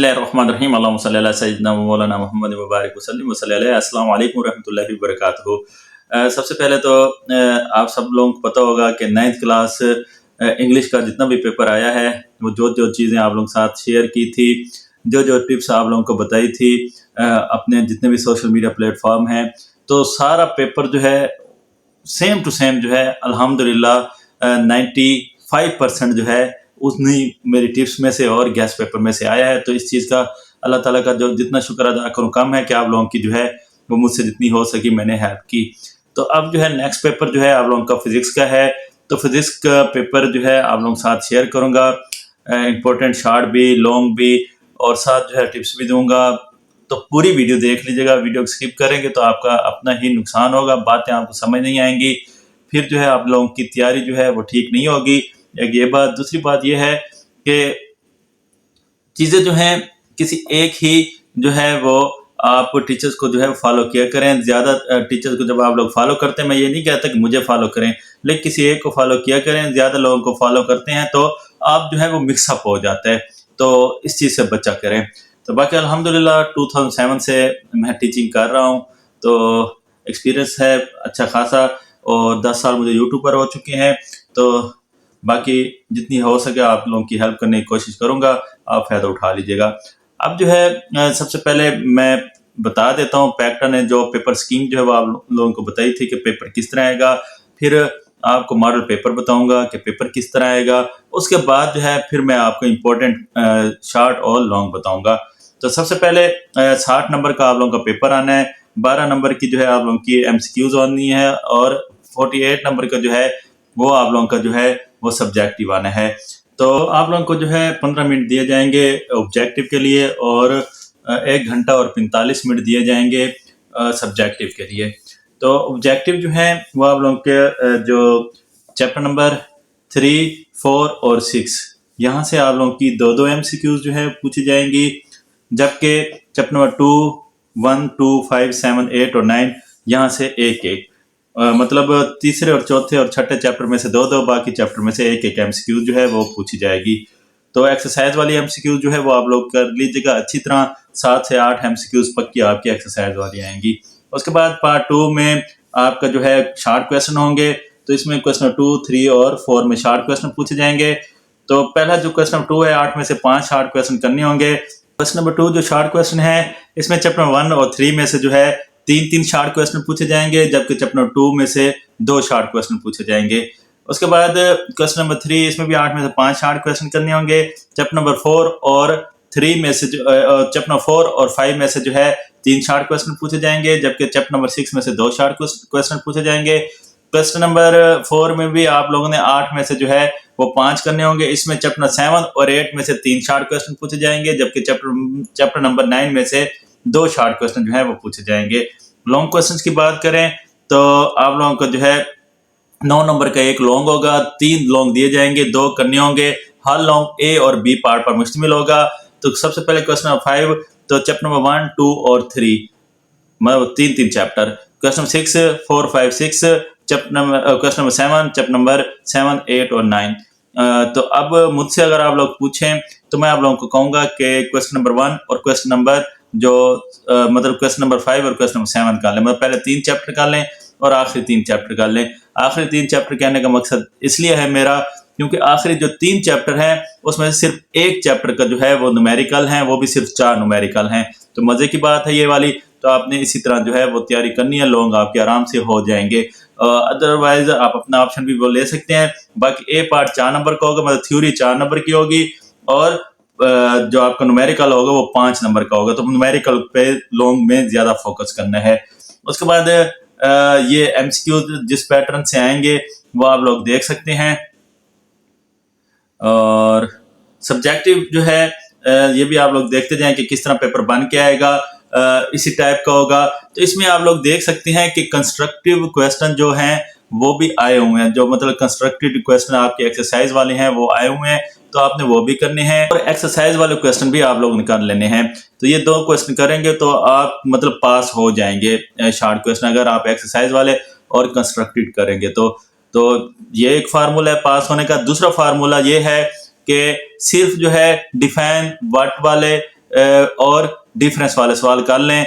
बिस्मिल्लाहिर्रहमानिर्रहीम अल्लाहुम्मा सल्ली अला सय्यिदिना व मौलाना मुहम्मद व बारिक वसल्लिम व सल्ली अलैहि। अस्सलामु अलैकुम व रहमतुल्लाहि व बरकातुहू। सबसे पहले तो आप सब लोगों को पता होगा कि 9th क्लास इंग्लिश का जितना भी पेपर आया है, वो जो जो चीज़ें आप लोगों के साथ शेयर की थी, जो जो टिप्स आप लोगों को बताई थी अपने जितने भी सोशल मीडिया प्लेटफॉर्म हैं, तो सारा पेपर जो है सेम टू सेम जो है अल्हम्दुलिल्लाह 95% जो है उतनी मेरी टिप्स में से और गैस पेपर में से आया है। तो इस चीज़ का अल्लाह ताला का जो जितना शुक्र अदा करूँ कम है कि आप लोगों की जो है वो मुझसे जितनी हो सकी मैंने हेल्प की। तो अब जो है नेक्स्ट पेपर जो है आप लोगों का फिज़िक्स का है। तो फिज़िक्स का पेपर जो है आप लोगों के साथ शेयर करूँगा, इम्पोर्टेंट शॉर्ट भी लॉन्ग भी, और साथ जो है टिप्स भी दूँगा। तो पूरी वीडियो देख लीजिएगा, वीडियो स्किप करेंगे तो आपका अपना ही नुकसान होगा, बातें आपको समझ नहीं आएंगी, फिर जो है आप लोगों की तैयारी जो है वो ठीक नहीं होगी। एक ये बात। दूसरी बात ये है कि चीज़ें जो हैं किसी एक ही जो है वो आप टीचर्स को जो है फॉलो किया करें। ज़्यादा टीचर्स को जब आप लोग फॉलो करते हैं, मैं ये नहीं कहता कि मुझे फॉलो करें, लेकिन किसी एक को फॉलो किया करें। ज़्यादा लोगों को फॉलो करते हैं तो आप जो है वो मिक्सअप हो जाता है, तो इस चीज़ से बचा करें। तो बाकी अल्हम्दुलिल्लाह 2007 से मैं टीचिंग कर रहा हूँ, तो एक्सपीरियंस है अच्छा खासा, और 10 साल मुझे यूट्यूब पर हो चुके हैं। तो बाकी जितनी हो सके आप लोगों की हेल्प करने की कोशिश करूँगा, आप फ़ायदा उठा लीजिएगा। अब जो है सबसे पहले मैं बता देता हूँ पैटर्न है, जो पेपर स्कीम जो है वो आप लोगों को बताई थी कि पेपर किस तरह आएगा। फिर आपको मॉडल पेपर बताऊंगा कि पेपर किस तरह आएगा। उसके बाद जो है फिर मैं आपको इम्पोर्टेंट शॉर्ट और लॉन्ग बताऊंगा। तो सबसे पहले 60 नंबर का आप लोगों का पेपर आना है, 12 नंबर की जो है आप लोगों की MCQs आनी है, और 48 नंबर का जो है वो आप लोगों का जो है वो सब्जेक्टिव आना है। तो आप लोगों को जो है 15 मिनट दिए जाएंगे ऑब्जेक्टिव के लिए, और 1 घंटा और 45 मिनट दिए जाएंगे सब्जेक्टिव के लिए। तो ऑब्जेक्टिव जो है वो आप लोगों के जो चैप्टर नंबर 3, 4 और 6 यहाँ से आप लोगों की 2-2 MCQs जो है पूछी जाएंगी, जबकि चैप्टर नंबर 2, 1, 2, 5, 7, 8 और 9 यहाँ से एक मतलब तीसरे और चौथे और छठे चैप्टर में से 2-2, बाकी चैप्टर में से एक MCQ जो है वो पूछी जाएगी। तो एक्सरसाइज वाली MCQ जो है वो आप लोग कर लीजिएगा अच्छी तरह, 7 से 8 MCQ पक्की आपकी एक्सरसाइज वाली आएंगी। उसके बाद पार्ट 2 में आपका जो है शॉर्ट क्वेश्चन होंगे, तो इसमें क्वेश्चन 2, 3 और 4 में शॉर्ट क्वेश्चन पूछे जाएंगे। तो पहला जो क्वेश्चन 2 है, 8 में से 5 शॉर्ट क्वेश्चन करने होंगे। क्वेश्चन नंबर 2 जो शॉर्ट क्वेश्चन है, इसमें चैप्टर 1 और 3 में से जो है 3-3 शॉर्ट क्वेश्चन पूछे जाएंगे, जबकि चैप्टर 2 में से 2 शॉर्ट क्वेश्चन पूछे जाएंगे। उसके बाद क्वेश्चन नंबर 3, इसमें भी 8 में से 5 शॉर्ट क्वेश्चन करने होंगे। चैप्टर नंबर 4 और 3 में से चैप्टर 4 और 5 में से जो है 3 शॉर्ट क्वेश्चन पूछे जाएंगे, जबकि चैप्टर नंबर 6 में से 2 शॉर्ट क्वेश्चन पूछे जाएंगे। क्वेश्चन नंबर 4 में भी आप लोगों ने 8 में से जो है वो 5 करने होंगे। इसमें चैप्टर 7 और 8 में से 3 शॉर्ट क्वेश्चन पूछे जाएंगे, जबकि चैप्टर नंबर 9 में से 2 शॉर्ट क्वेश्चन जो है वो पूछे जाएंगे। लॉन्ग क्वेश्चन की बात करें तो आप लोगों को जो है 9 नंबर का एक लॉन्ग होगा, 3 लॉन्ग दिए जाएंगे, 2 करने होंगे। हर लॉन्ग A और B पार्ट पर मुश्तमिल होगा। तो सबसे पहले क्वेश्चन नंबर 5, तो चैप्टर नंबर 1, 2 और 3 मतलब 3-3 chapter. Question 6, 4, 5, 6 question number 7, chapter number 7, 8 और 9। तो अब मुझसे अगर आप लोग पूछें तो मैं आप लोगों को कहूँगा कि क्वेश्चन नंबर 1 और क्वेश्चन नंबर जो मतलब क्वेश्चन नंबर 5 और क्वेश्चन नंबर 7 कर लें, मतलब पहले 3 चैप्टर कर लें और आखिरी 3 चैप्टर कर लें। आखिरी 3 चैप्टर कहने का मकसद इसलिए है मेरा, क्योंकि आखिरी जो 3 चैप्टर हैं उसमें से सिर्फ एक चैप्टर का जो है वो न्यूमेरिकल हैं, वो भी सिर्फ 4 न्यूमेरिकल हैं। तो मज़े की बात है ये वाली। तो आपने इसी तरह जो है वो तैयारी करनी है, लॉन्ग आपके आराम से हो जाएंगे। अदरवाइज आप अपना ऑप्शन भी वो ले सकते हैं। बाकी A पार्ट 4 नंबर का होगा, मतलब थ्योरी 4 नंबर की होगी, और जो आपका न्यूमेरिकल होगा वो 5 नंबर का होगा। तो न्यूमेरिकल पे लॉन्ग में ज़्यादा फोकस करना है। उसके बाद ये MCQ जिस पैटर्न से आएंगे वो आप लोग देख सकते हैं। और सब्जेक्टिव जो है ये भी आप लोग देखते जाएं कि किस तरह पेपर बन के आएगा, इसी टाइप का होगा। तो इसमें आप लोग देख सकते हैं कि कंस्ट्रक्टिव क्वेश्चन जो हैं वो भी आए हुए हैं, जो मतलब कंस्ट्रक्टिव क्वेश्चन आपके एक्सरसाइज वाले हैं वो आए हुए हैं, तो आपने वो भी करने हैं, और एक्सरसाइज वाले क्वेश्चन भी आप लोग निकाल लेने हैं। तो ये 2 क्वेश्चन करेंगे तो आप मतलब पास हो जाएंगे शॉर्ट क्वेश्चन, अगर आप एक्सरसाइज वाले और कंस्ट्रक्टेड करेंगे तो ये एक फार्मूला है पास होने का। दूसरा फार्मूला ये है कि सिर्फ जो है डिफाइन व्हाट वाले और डिफरेंस वाले सवाल कर लें,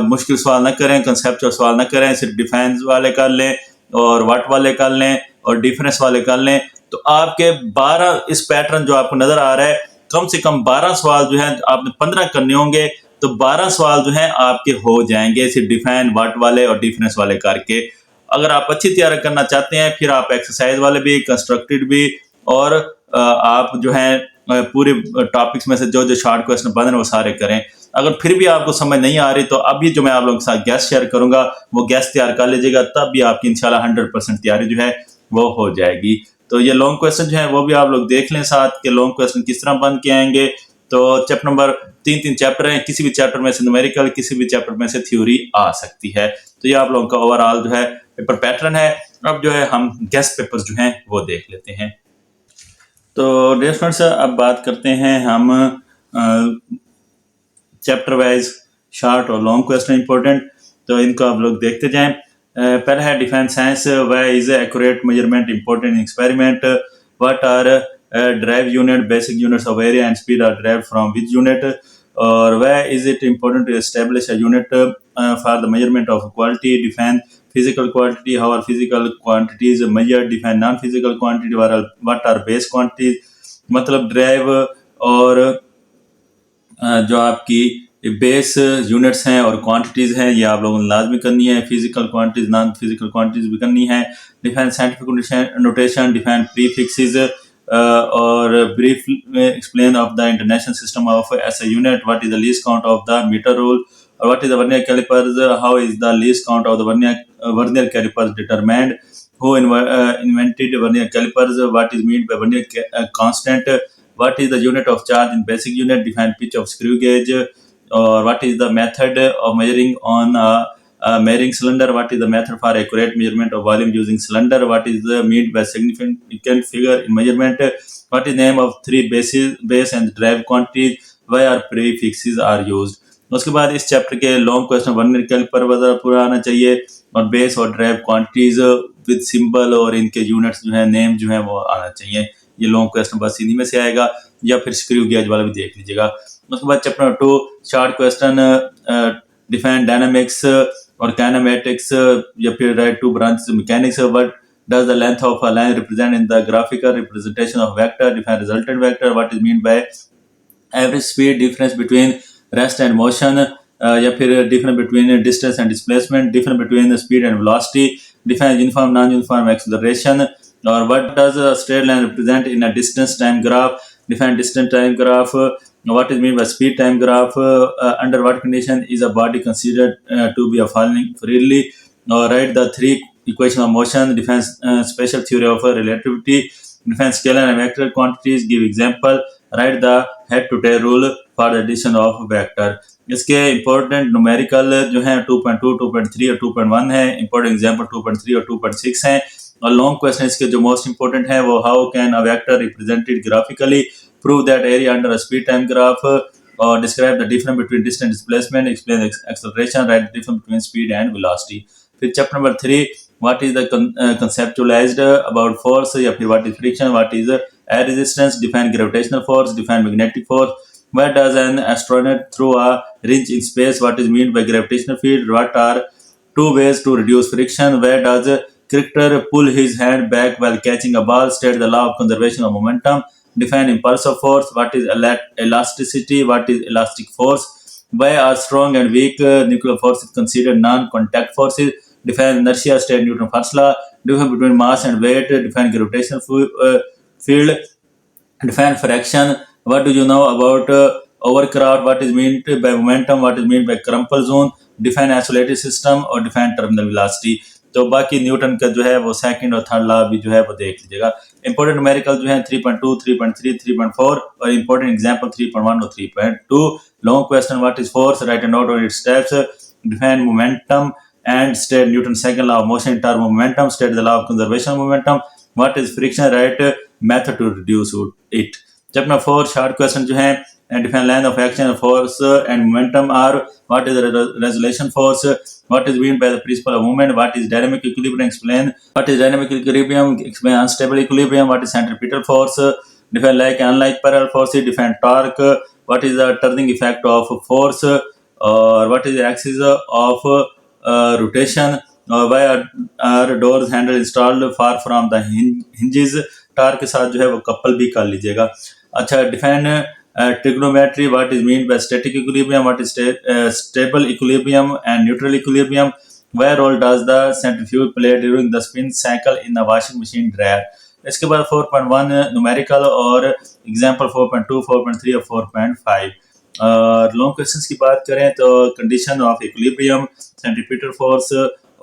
मुश्किल सवाल ना करें, कंसेप्चुअल सवाल ना करें, सिर्फ डिफेंस वाले कर लें और व्हाट वाले कर लें और डिफरेंस वाले कर लें। तो आपके 12 इस पैटर्न जो आपको नजर आ रहा है, कम से कम 12 सवाल जो है आपने 15 करने होंगे, तो 12 सवाल जो हैं आपके हो जाएंगे सिर्फ डिफाइन, व्हाट वाले और डिफरेंस वाले करके। अगर आप अच्छी तैयारी करना चाहते हैं, फिर आप एक्सरसाइज वाले भी, कंस्ट्रक्टेड भी और आप जो है पूरे टॉपिक्स में से जो जो शॉर्ट क्वेश्चन बन रहे हैं वो सारे करें। अगर फिर भी आपको समझ नहीं आ रही तो अभी जो मैं आप लोगों के साथ गैस शेयर करूंगा वो गैस तैयार कर लीजिएगा, तब भी आपकी इंशाल्लाह 100% तैयारी जो है वो हो जाएगी। तो ये लॉन्ग क्वेश्चन जो है वो भी आप लोग देख लें साथ के लॉन्ग क्वेश्चन किस तरह बन के आएंगे। तो चैप्टर नंबर 3 चैप्टर हैं, किसी भी चैप्टर में से न्यूमेरिकल, किसी भी चैप्टर में से थ्योरी आ सकती है। तो ये आप लोगों का ओवरऑल जो है पेपर पैटर्न है। अब जो है हम गेस्ट पेपर्स जो हैं वो देख लेते हैं। तो डियर फ्रेंड्स, अब बात करते हैं हम चैप्टर वाइज शॉर्ट और लॉन्ग क्वेश्चन इंपॉर्टेंट, तो इनको आप लोग देखते जाएं। पहला है defence science, why is accurate measurement important in experiment, what are derived unit, basic units of area and speed are derived from which unit, और why is it important to establish a unit for the measurement of quality, define physical quantity, how are physical quantities measured, define non-physical quantity, what are base quantities। मतलब drive और जो आपकी base units हैं और quantities हैं ये आप लोगों ने लाजमी करनी है। Physical quantities, non physical quantities भी करनी है। Define scientific notation, define prefixes और brief explain of the international system of S A unit, what is the least count of the metre rule, or what is the vernier calipers, how is the least count of the vernier calipers determined, who invented vernier calipers, what is meant by vernier constant, what is the unit of charge in basic unit, define pitch of screw gauge, or what is the method of measuring on a measuring cylinder, what is the method for accurate measurement of volume using cylinder, what is the meant by significant figure in measurement, what is name of three base and drive quantities, why are prefixes are used। उसके बाद इस chapter के long question vernier caliper वगैरह पूरा आना चाहिए, और base और ड्राइव क्वांटिटीज विद सिंबल और इनके यूनिट्स जो है, नेम जो है वो आना चाहिए। ये लॉन्ग क्वेश्चन बस इन्हीं में से आएगा, या फिर स्क्रू गेज वाला भी देख लीजिएगा। उसके बाद chapter number 2 short question, define dynamics और काइनेमेटिक्स, या फिर right two branches mechanics, what does the length of a line represent in the graphical representation of vector, define resultant vector, what is meant by average speed, difference between rest and motion, या फिर difference between distance and displacement, difference between the speed and velocity, define uniform non-uniform acceleration, or what does a straight line represent in a distance time graph, define distance time graph, what is meant by speed time graph, under what condition is a body considered to be a falling freely, or write the three equation of motion, define special theory of relativity, define scalar and vector quantities, give example, write the head to tail rule for the addition of vector। इसके important numerical जो है 2.2, 2.3 और 2.1 है, important example 2.3 और 2.6 हैं, और long question इसके जो मोस्ट इंपॉर्टेंट है वो how can a vector represented graphically, prove that area under a speed time graph, और describe the difference between distance displacement, explain acceleration, write the difference between speed and velocity. फिर chapter number 3 what is the conceptualized about force, या फिर what is friction, what is air resistance, define gravitational force, define magnetic force, where does an astronaut throw a wrench in space, what is meant by gravitational field, what are two ways to reduce friction, where does a cricketer pull his hand back while catching a ball, state the law of conservation of momentum, define impulsive force, what is elasticity, what is elastic force, why are strong and weak nuclear forces considered non-contact forces, define inertia, state Newton's first law, difference between mass and weight, define gravitational field, define fraction, what do you know about overcraft, what is meant by momentum, what is meant by crumple zone, define isolated system, और define terminal velocity। तो बाकी Newton का जो है वो second और third law भी जो है वो देख लीजिएगा। इंपॉर्टेंट न्यूमेरिकल जो है 3.2, 3.3, 3.4 और इंपॉर्टेंट एग्जांपल 3.1 और 3.2। Long question what is force, right and note on it's steps, define momentum and state Newton's second law of motion in terms of momentum, state the law of conservation of momentum, what is friction, right method to reduce it। Chapter 4 short question जो है, define line of action, force and momentum are, what is the resolution force, what is meant by the principle of movement, what is dynamic equilibrium, explain what is dynamic equilibrium, explain unstable equilibrium, what is centripetal force, define like and unlike parallel forces, define torque, what is the turning effect of force, or what is the axis of rotation, or why are doors handle installed far from the hinges. टार के साथ जो है वो couple भी कर लीजिएगा। अच्छा, define trigonometry, what is meant by static equilibrium, what is stable equilibrium and neutral equilibrium, where role does the centrifuge play during the spin cycle in the washing machine dryer. इसके बाद 4.1 numerical और example 4.2, 4.3 और 4.5। और long questions की बात करें तो condition of equilibrium, centripetal force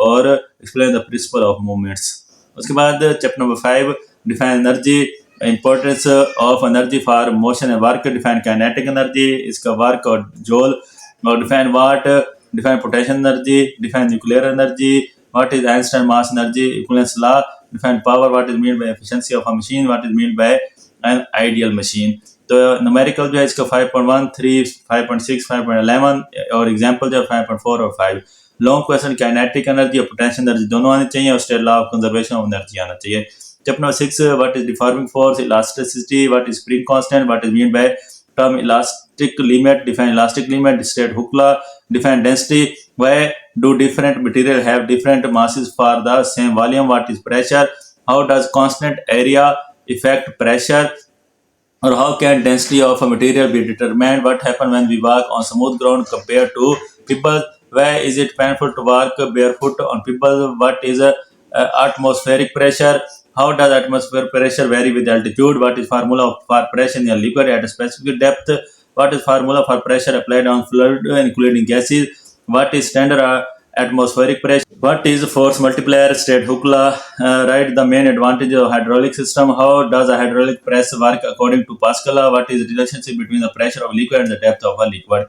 और explain the principle of movements. उसके बाद chapter number 5, define energy, importance of energy for motion and work, define kinetic energy, इसका वर्क और जोल, और define watt, define potential energy, define nuclear energy, what is Einstein mass energy equivalence law, define power, what is mean by efficiency of a machine, what is mean by an ideal machine. तो numerical जो है इसका 5.1, 3, 5.6, 5.11 और example जो है 5.4 और 5। Long question kinetic energy और potential energy दोनों आनी चाहिए और state law of conservation of energy आना चाहिए। Step number 6, what is deforming force, elasticity, what is spring constant, what is meant by term elastic limit, define elastic limit, state Hooke law, define density, why do different material have different masses for the same volume, what is pressure, how does constant area affect pressure, or how can density of a material be determined, what happens when we walk on smooth ground compared to pebbles, why is it painful to walk barefoot on pebbles, what is atmospheric pressure, how does atmospheric pressure vary with altitude, what is formula for pressure in a liquid at a specific depth, what is formula for pressure applied on fluid including gases, what is standard atmospheric pressure, what is force multiplier, state Hooke law, write the main advantage of hydraulic system, how does a hydraulic press work according to Pascal law, what is the relationship between the pressure of liquid and the depth of a liquid।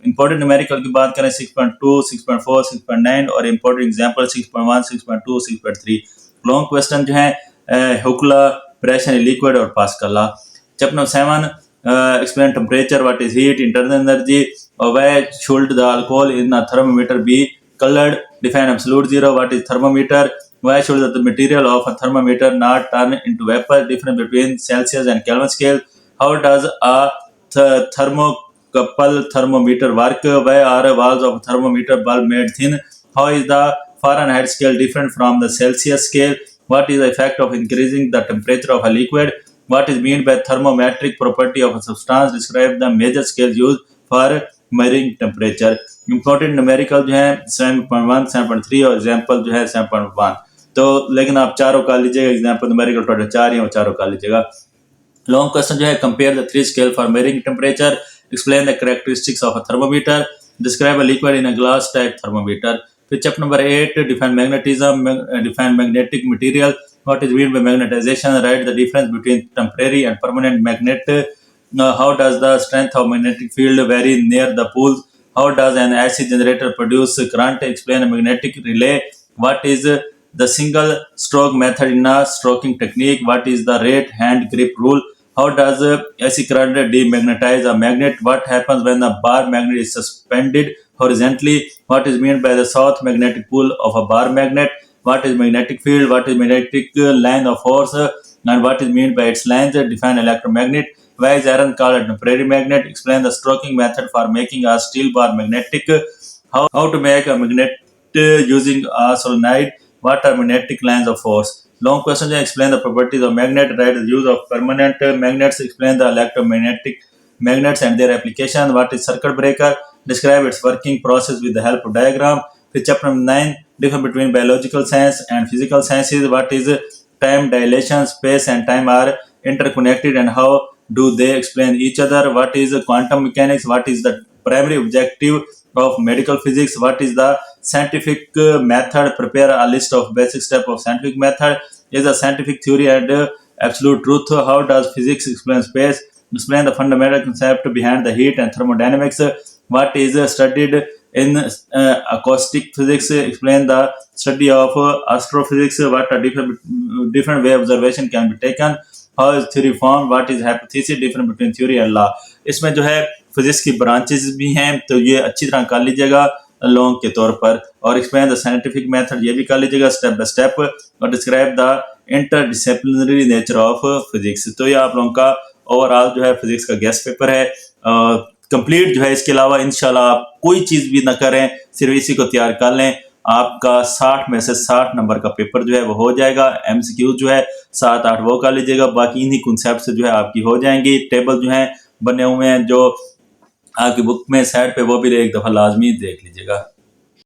Important numerical की बात करें 6.2, 6.4, 6.9 और important example 6.1, 6.2, 6.3। Long question जो है Hooke law, pressure in liquid और Pascal law। Chapter number 7, explain temperature, what is heat, internal energy, or why should the alcohol in a thermometer be colored, define absolute zero, what is thermometer, why should the material of a thermometer not turn into vapor, difference between Celsius and Kelvin scale, how does a thermocouple thermometer work, why are walls of thermometer bulb made thin, how is the Fahrenheit scale different from the Celsius scale, what is the effect of increasing the temperature of a liquid, what is meant by thermometric property of a substance, describe the major scales used for measuring temperature। Important numerical जो है 7.1, 7.3 और example जो है 7.1। तो लेकिन आप चारों कर लीजिएगा, एग्जांपल न्यूमेरिकल टोटल 4 हैं, वो चारों कर लीजिएगा। लॉन्ग क्वेश्चन जो है compare the 3 scale for measuring temperature, explain the characteristics of a thermometer, describe a liquid in a glass type thermometer. फिर chapter number 8, define magnetism, define magnetic material, what is meant by magnetization, write the difference between temporary and permanent magnet, how does the strength of magnetic field vary near the poles, how does an AC generator produce current, explain a magnetic relay, what is the single stroke method in a stroking technique, what is the rate hand grip rule, how does AC current demagnetize a magnet, what happens when a bar magnet is suspended horizontally, what is meant by the south magnetic pole of a bar magnet, what is magnetic field, what is magnetic line of force, and what is meant by its length, define electromagnet, why is iron called a temporary magnet, explain the stroking method for making a steel bar magnetic, how to make a magnet using a solenoid, what are magnetic lines of force। Long question, explain the properties of magnet, write the use of permanent magnets, explain the electromagnetic magnets and their application, what is circuit breaker, describe its working process with the help of diagram। फिर chapter number 9, difference between biological science and physical sciences, what is time dilation, space and time are interconnected and how do they explain each other, what is quantum mechanics, what is the primary objective of medical physics, what is the scientific method, prepare a list of basic steps of scientific method, is a scientific theory and absolute truth, how does physics explain space, explain the fundamental concept behind the heat and thermodynamics, what is studied in acoustic physics, explain the study of astrophysics, what are different way observation can be taken, how is theory formed, what is hypothesis, difference between theory and law। इसमें जो है physics की branches भी हैं, तो ये अच्छी तरह कर लीजिएगा लॉन्ग के तौर पर, और एक्सप्लेन द साइंटिफिक मेथड ये भी कर लीजिएगा स्टेप बाय स्टेप, और describe the interdisciplinary nature of physics. तो ये आप लोगों का ओवरऑल जो है फिजिक्स का गेस्ट पेपर है। कंप्लीट जो है। इसके अलावा इंशाल्लाह आप कोई चीज़ भी ना करें, सिर्फ इसी को तैयार कर लें, आपका 60 में से 60 नंबर का पेपर जो है वो हो जाएगा। MCQ जो है 7-8 वो कर लीजिएगा, बाकी इन्हीं कॉन्सेप्ट से जो है आपकी हो जाएंगी। टेबल जो है बने हुए हैं जो आपकी बुक में साइड पे, वो भी एक दफ़ा लाजमी देख लीजिएगा।